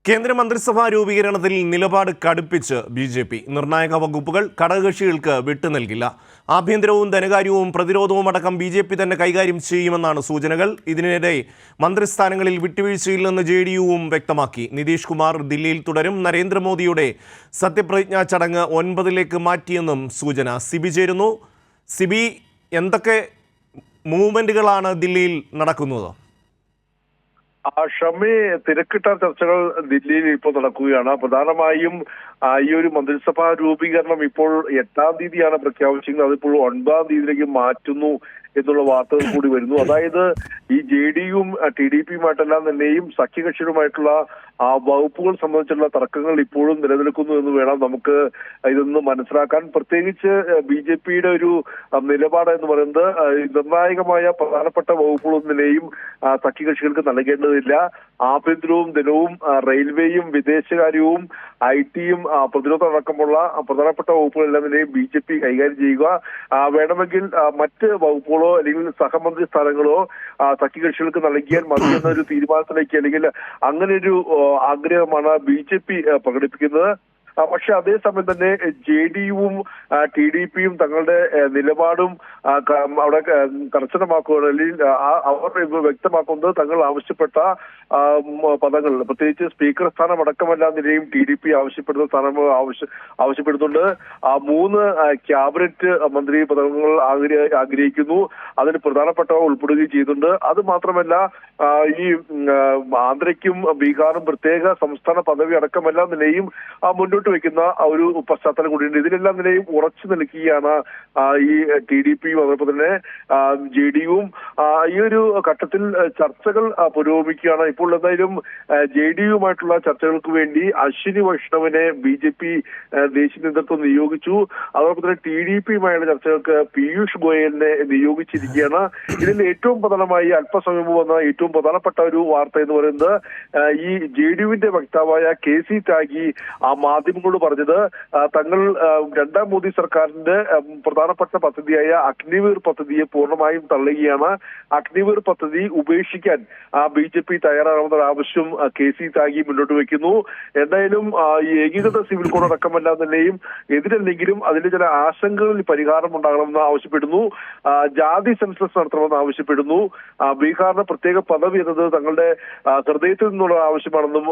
കേന്ദ്രമന്ത്രിസഭാ രൂപീകരണത്തിൽ നിലപാട് കടുപ്പിച്ച് ബി.ജെ.പി. നിർണായക വകുപ്പുകൾ ഘടകകക്ഷികൾക്ക് വിട്ടുനൽകില്ല. ആഭ്യന്തരവും ധനകാര്യവും പ്രതിരോധവും അടക്കം ബി.ജെ.പി. തന്നെ കൈകാര്യം ചെയ്യുമെന്നാണ് സൂചനകൾ. ഇതിനിടെ മന്ത്രിസ്ഥാനങ്ങളിൽ വിട്ടുവീഴ്ചയില്ലെന്ന് ജെ.ഡി.യുവും വ്യക്തമാക്കി. നിതീഷ് കുമാർ ദില്ലിയിൽ തുടരും. നരേന്ദ്രമോദിയുടെ സത്യപ്രതിജ്ഞാ ചടങ്ങ് 9-ലേക്ക് മാറ്റിയെന്നും സൂചന. സിബി ചേരുന്നു. സിബി, എന്തൊക്കെ മൂവ്മെന്റുകളാണ് ദില്ലിയിൽ നടക്കുന്നത്? ഷമി, തിരക്കിട്ട ചർച്ചകൾ ദില്ലിയിൽ ഇപ്പോൾ നടക്കുകയാണ്. പ്രധാനമായും ഈ ഒരു മന്ത്രിസഭാ രൂപീകരണം ഇപ്പോൾ 8-ാം തീയതിയാണ് പ്രഖ്യാപിച്ചിരിക്കുന്നത്. അതിപ്പോൾ 9-ാം തീയതിയിലേക്ക് മാറ്റുന്നു എന്നുള്ള വാർത്തകൾ കൂടി വരുന്നു. അതായത് ഈ ജെ.ഡി.യും ടി.ഡി.പിയുമായിട്ടെല്ലാം തന്നെയും സഖ്യകക്ഷികളുമായിട്ടുള്ള വകുപ്പുകൾ സംബന്ധിച്ചുള്ള തർക്കങ്ങൾ ഇപ്പോഴും നിലനിൽക്കുന്നു എന്ന് വേണം നമുക്ക് ഇതൊന്ന് മനസ്സിലാക്കാൻ. പ്രത്യേകിച്ച് ബി.ജെ.പിയുടെ ഒരു നിലപാട് എന്ന് പറയുന്നത് നിർണായകമായ പ്രധാനപ്പെട്ട വകുപ്പുകളൊന്നിനെയും സഖ്യകക്ഷികൾക്ക് നൽകേണ്ടതില്ല. ആഭ്യന്തരവും ധനവും റെയിൽവേയും വിദേശകാര്യവും ഐ.ടിയും പ്രതിരോധം അടക്കമുള്ള പ്രധാനപ്പെട്ട വകുപ്പുകളെല്ലാം തന്നെയും ബി.ജെ.പി. കൈകാര്യം ചെയ്യുക. വേണമെങ്കിൽ മറ്റ് വകുപ്പുകളോ അല്ലെങ്കിൽ സഹമന്ത്രി സ്ഥാനങ്ങളോ സഖ്യകക്ഷികൾക്ക് നൽകിയാൽ മതി എന്നൊരു തീരുമാനത്തിലേക്ക് അല്ലെങ്കിൽ അങ്ങനെ ഒരു ആഗ്രഹമാണ് ബി.ജെ.പി. പ്രകടിപ്പിക്കുന്നത്. പക്ഷെ അതേസമയം തന്നെ ജെ.ഡി.യുവും ടി.ഡി.പിയും തങ്ങളുടെ നിലപാടും അവിടെ കർശനമാക്കുകയാണ്. അല്ലെങ്കിൽ അവർ വ്യക്തമാക്കുന്നത് തങ്ങൾ ആവശ്യപ്പെട്ട പദങ്ങൾ, പ്രത്യേകിച്ച് സ്പീക്കർ സ്ഥാനം അടക്കമല്ല നിലയും ടി.ഡി.പി. ആവശ്യപ്പെടുന്ന സ്ഥാനം ആവശ്യപ്പെടുന്നുണ്ട്. 3 ക്യാബിനറ്റ് മന്ത്രി പദങ്ങൾ ആഗ്രഹിക്കുന്നു. അതിന് പ്രധാനപ്പെട്ടവ ഉൾപ്പെടുകയും ചെയ്യുന്നുണ്ട്. അത് മാത്രമല്ല, ഈ ആന്ധ്രയ്ക്കും ബീഹാറും പ്രത്യേക സംസ്ഥാന പദവി അടക്കമെല്ലാം നിലയും മുന്നോട്ട് വെക്കുന്ന ഒരു പശ്ചാത്തലം കൂടിയുണ്ട്. ഇതിലെല്ലാം നിലയും ഉറച്ചു നിൽക്കുകയാണ് ഈ ടി.ഡി.പിയും അതോടൊപ്പം തന്നെ ജെ.ഡി.യുവും. ഈ ഒരു ഘട്ടത്തിൽ ചർച്ചകൾ പുരോഗമിക്കുകയാണ്. ഇപ്പോൾ എന്തായാലും ജെ.ഡി.യുമായിട്ടുള്ള ചർച്ചകൾക്ക് വേണ്ടി അശ്വിനി വൈഷ്ണവിനെ ബി.ജെ.പി. ദേശീയ നേതൃത്വം നിയോഗിച്ചു. അതോടൊപ്പം തന്നെ ടി.ഡി.പിയുമായുള്ള ചർച്ചകൾക്ക് പീയൂഷ് ഗോയലിനെ നിയോഗിച്ചിരിക്കുകയാണ്. ഇതിൽ ഏറ്റവും പ്രധാനമായി അല്പസമയം വന്ന ഏറ്റവും പ്രധാനപ്പെട്ട ഒരു വാർത്ത എന്ന് പറയുന്നത് ഈ ജെ.ഡി.യുവിന്റെ വക്താവായ കെ.സി. ത്യാഗി മാധ്യമങ്ങളോട് പറഞ്ഞത് തങ്ങൾ 2ാം മോദി സർക്കാരിന്റെ പ്രധാനപ്പെട്ട പദ്ധതിയായ അഗ്നിവീർ പദ്ധതിയെ പൂർണ്ണമായും തള്ളുകയാണ്. അഗ്നിവീർ പദ്ധതി ഉപേക്ഷിക്കാൻ ബി.ജെ.പി. തയ്യാറാകുന്ന ആവശ്യം കെ.സി. ത്യാഗി മുന്നോട്ട് വെക്കുന്നു. എന്തായാലും ഈ ഏകീകൃത സിവിൽ കോഡ് അടക്കമെല്ലാം തന്നെയും എതിരല്ലെങ്കിലും അതിന്റെ ചില ആശങ്കകളിൽ പരിഹാരം ഉണ്ടാകണമെന്ന് ആവശ്യപ്പെടുന്നു. ജാതി സെൻസസ് നടത്തണമെന്ന് ആവശ്യപ്പെടുന്നു. ബീഹാറിന് പ്രത്യേക പദവി എന്നത് തങ്ങളുടെ ഹൃദയത്തിൽ നിന്നുള്ള ആവശ്യമാണെന്നും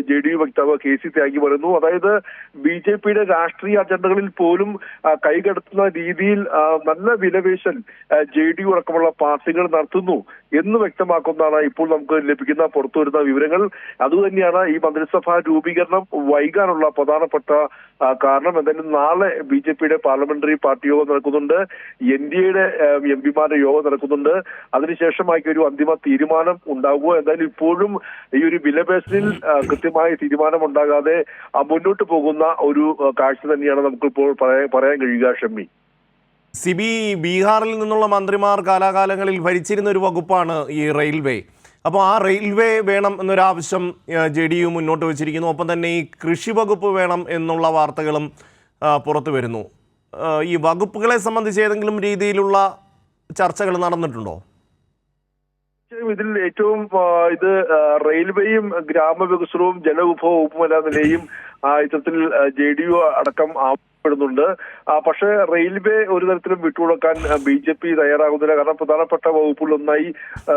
ജെ.ഡി.യു വക്താവ് കെ.സി. ത്യാഗി പറയുന്നു. അതായത് ബി.ജെ.പിയുടെ രാഷ്ട്രീയ അജണ്ടകളിൽ പോലും കൈകടത്തുന്ന രീതിയിൽ നല്ല വിലപേശൽ ജെ.ഡി.യു അടക്കമുള്ള പാർട്ടികൾ നടത്തുന്നു എന്ന് വ്യക്തമാക്കുന്നതാണ് ഇപ്പോൾ നമുക്ക് ലഭിക്കുന്ന പുറത്തുവരുന്ന വിവരങ്ങൾ. അതുതന്നെയാണ് ഈ മന്ത്രിസഭാ രൂപീകരണം വൈകാനുള്ള പ്രധാനപ്പെട്ട കാരണം. എന്തായാലും നാളെ ബി.ജെ.പിയുടെ പാർലമെന്ററി പാർട്ടി യോഗം നടക്കുന്നുണ്ട്. എൻ.ഡി.എയുടെ എം.പിമാരുടെ യോഗം നടക്കുന്നുണ്ട്. അതിനുശേഷമായി ഒരു അന്തിമ തീരുമാനം ഉണ്ടാകുക. എന്തായാലും ഇപ്പോഴും ഈ ഒരു വിലപേശലിൽ കൃത്യമായ തീരുമാനം ഉണ്ടാകാതെ മുന്നോട്ട് പോകുന്ന ഒരു കാഴ്ച തന്നെയാണ് നമുക്കിപ്പോൾ പറയാൻ കഴിയുക. ഷമ്മി, സിബി, ബീഹാറിൽ നിന്നുള്ള മന്ത്രിമാർ കാലാകാലങ്ങളിൽ ഭരിച്ചിരുന്ന ഒരു വകുപ്പാണ് ഈ റെയിൽവേ. അപ്പോൾ ആ റെയിൽവേ വേണം എന്നൊരാവശ്യം ജെ.ഡി.യു മുന്നോട്ട് വെച്ചിരിക്കുന്നു. ഒപ്പം തന്നെ ഈ കൃഷി വകുപ്പ് വേണം എന്നുള്ള വാർത്തകളും പുറത്തു വരുന്നു. ഈ വകുപ്പുകളെ സംബന്ധിച്ച് ഏതെങ്കിലും രീതിയിലുള്ള ചർച്ചകൾ നടന്നിട്ടുണ്ടോ? ഇതിൽ ഏറ്റവും ഇത് റെയിൽവേയും ഗ്രാമവികസനവും ജലവിഭവ വകുപ്പുമെല്ലാം നിലയും ഇത്തരത്തിൽ ജെ.ഡി.യു അടക്കം പ്പെടുന്നുണ്ട്. പക്ഷേ റെയിൽവേ ഒരു തരത്തിലും വിട്ടുകൊടുക്കാൻ ബി.ജെ.പി. തയ്യാറാകുന്നില്ല. കാരണം പ്രധാനപ്പെട്ട വകുപ്പുകളൊന്നായി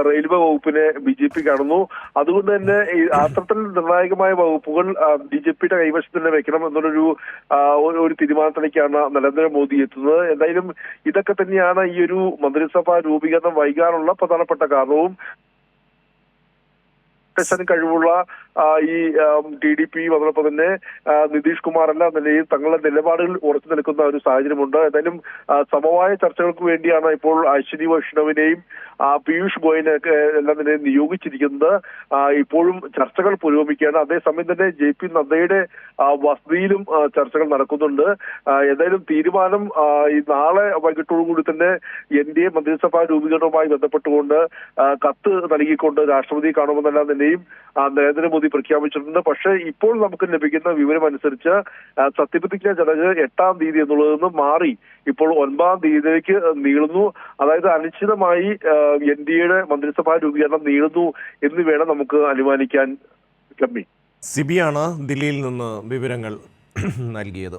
റെയിൽവേ വകുപ്പിനെ ബി.ജെ.പി. കാണുന്നു. അതുകൊണ്ട് തന്നെ അത്തരത്തിൽ നിർണായകമായ വകുപ്പുകൾ ബി.ജെ.പിയുടെ കൈവശം തന്നെ വെക്കണം എന്നുള്ളൊരു തീരുമാനത്തിലേക്കാണ് നരേന്ദ്രമോദി എത്തുന്നത്. എന്തായാലും ഇതൊക്കെ തന്നെയാണ് ഈ ഒരു മന്ത്രിസഭാ രൂപീകരണം വൈകാനുള്ള പ്രധാനപ്പെട്ട കാരണവും. കഴിവുള്ള ഈ ടി.ഡി.പിയും അതോടൊപ്പം തന്നെ നിതീഷ് കുമാർ എല്ലാം നിലയിൽ തങ്ങളുടെ നിലപാടുകൾ ഉറച്ചു നിൽക്കുന്ന ഒരു സാഹചര്യമുണ്ട്. എന്തായാലും സമവായ ചർച്ചകൾക്ക് വേണ്ടിയാണ് ഇപ്പോൾ അശ്വിനി വൈഷ്ണവിനെയും പീയൂഷ് ഗോയലിനെയൊക്കെ എല്ലാം തന്നെ നിയോഗിച്ചിരിക്കുന്നത്. ഇപ്പോഴും ചർച്ചകൾ പുരോഗമിക്കുകയാണ്. അതേസമയം തന്നെ ജെ.പി. നദ്ദയുടെ വസതിയിലും ചർച്ചകൾ നടക്കുന്നുണ്ട്. എന്തായാലും തീരുമാനം ഈ നാളെ വൈകിട്ടോടുകൂടി തന്നെ എൻ.ഡി.എ മന്ത്രിസഭാ രൂപീകരണവുമായി ബന്ധപ്പെട്ടുകൊണ്ട് കത്ത് നൽകിക്കൊണ്ട് രാഷ്ട്രപതി കാണുമെന്നെല്ലാം തന്നെയും നരേന്ദ്രമോദി പ്രഖ്യാപിച്ചിട്ടുണ്ട്. പക്ഷേ ഇപ്പോൾ നമുക്ക് ലഭിക്കുന്ന വിവരം അനുസരിച്ച് സത്യപ്രതിജ്ഞാ ചടങ്ങ് 8-ാം തീയതി എന്നുള്ളതിൽ നിന്ന് മാറി ഇപ്പോൾ 9-ാം തീയതിയിലേക്ക് നീളുന്നു. അതായത് അനിശ്ചിതമായി എൻ.ഡി.എയുടെ മന്ത്രിസഭാ രൂപീകരണം നീളുന്നു എന്ന് വേണം നമുക്ക് അനുമാനിക്കാൻ. സിബിയാണ് ദില്ലിയിൽ നിന്ന് വിവരങ്ങൾ നൽകിയത്.